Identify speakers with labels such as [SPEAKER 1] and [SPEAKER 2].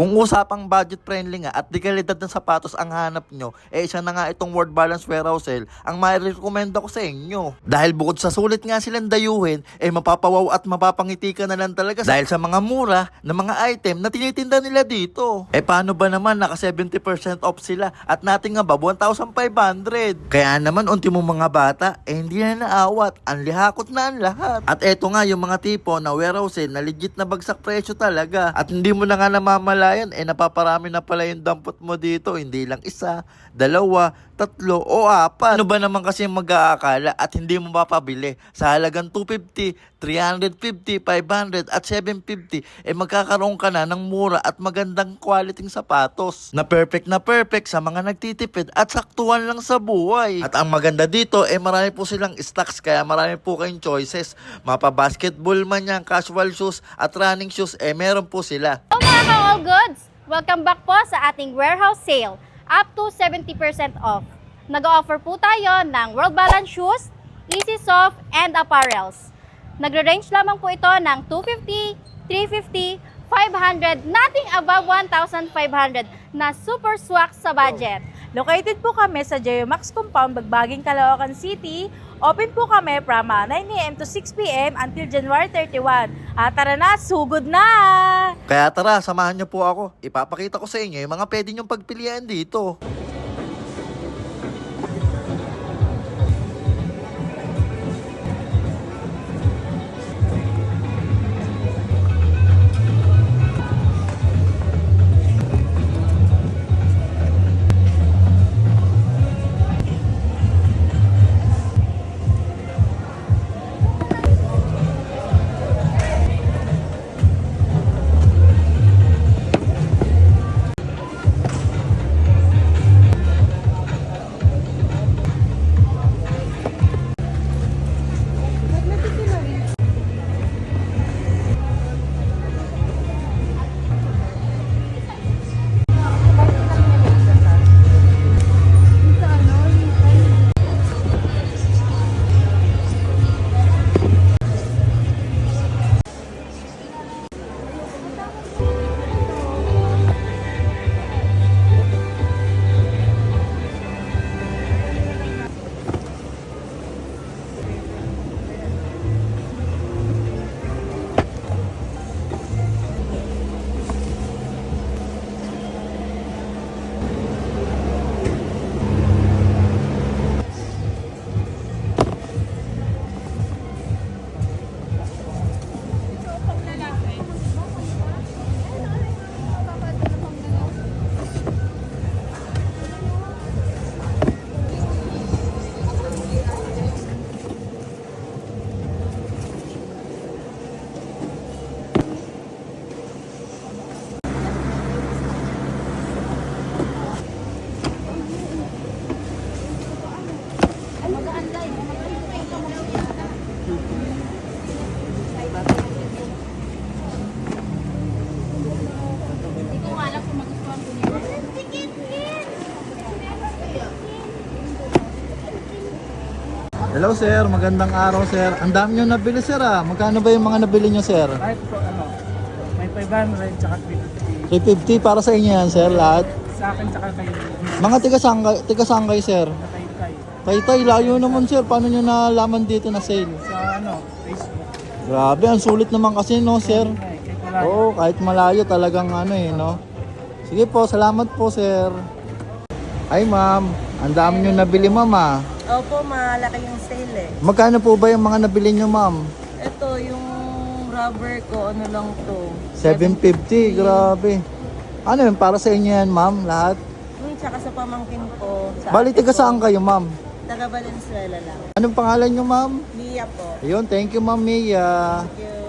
[SPEAKER 1] Kung usapang budget friendly nga at di kalidad ng sapatos ang hanap nyo, isa na nga itong World Balance Warehouse Sale ang mai-recommend ko sa inyo. Dahil bukod sa sulit nga silang dayuhin, mapapawaw at mapapangiti ka na lang talaga dahil sa mga mura na mga item na tinitinda nila dito. Paano ba naman naka 70% off sila at natin nga ba 1,500? Kaya naman unti mo mga bata, hindi na naawat, ang lihakot na ang lahat. At eto nga yung mga tipo na warehouse sale na legit na bagsak presyo talaga at hindi mo na nga namamalayan, napaparami na pala yung dampot mo dito, hindi lang isa, dalawa, tatlo o apat. Ano ba naman kasi mag-aakala at hindi mo mapabili sa halagang 250, 350, 500 at 750, magkakaroon ka na ng mura at magandang quality sapatos na perfect sa mga nagtitipid at saktuhan lang sa buhay. At ang maganda dito, marami po silang stocks kaya marami po kayong choices. Mapa basketball man yan, casual shoes at running shoes, meron po sila.
[SPEAKER 2] Hello mga ka-all goods! Welcome back po sa ating warehouse sale, up to 70% off. Nag-offer po tayo ng World Balance Shoes, Easy Soft, and Apparels. Nagre-range lamang po ito ng 250, 350, 500, nothing above 1,500 na super swak sa budget.
[SPEAKER 3] Located po kami sa Geomax Compound, Bagbaging, Caloocan City. Open po kami from 9 a.m. to 6 p.m. until January 31. Tara na, sugod na!
[SPEAKER 1] Kaya tara, samahan niyo po ako. Ipapakita ko sa inyo yung mga pwede niyong pagpilian dito. Hello sir, magandang araw sir. Ang dami nyo nabili sir Magkano ba yung mga nabili nyo sir?
[SPEAKER 4] Kahit po may 500 tsaka 350.
[SPEAKER 1] 350 para sa inyo yan sir lahat.
[SPEAKER 4] Sa akin tsaka kayo.
[SPEAKER 1] Mga tiga-sangkay sir. Taytay, layo naman sir. Paano nyo nalaman dito na sale?
[SPEAKER 4] Sa Facebook.
[SPEAKER 1] Grabe, ang sulit naman kasi no sir. Oo, kahit malayo talagang no. Sige po, salamat po sir. Ay ma'am, ang dami nyo nabili ma'am
[SPEAKER 5] Opo, malaki yung sale
[SPEAKER 1] Magkano po ba yung mga nabili nyo ma'am?
[SPEAKER 5] Ito, yung rubber ko, ano lang to?
[SPEAKER 1] 750, grabe. Ano yun, para sa inyo yan ma'am, lahat?
[SPEAKER 5] Tsaka sa pamangkin ko.
[SPEAKER 1] Bali, tiga saan kayo ma'am?
[SPEAKER 5] Taga Valenzuela lang.
[SPEAKER 1] Anong pangalan nyo ma'am?
[SPEAKER 5] Mia po.
[SPEAKER 1] Ayun, thank you ma'am Mia.
[SPEAKER 5] Thank you.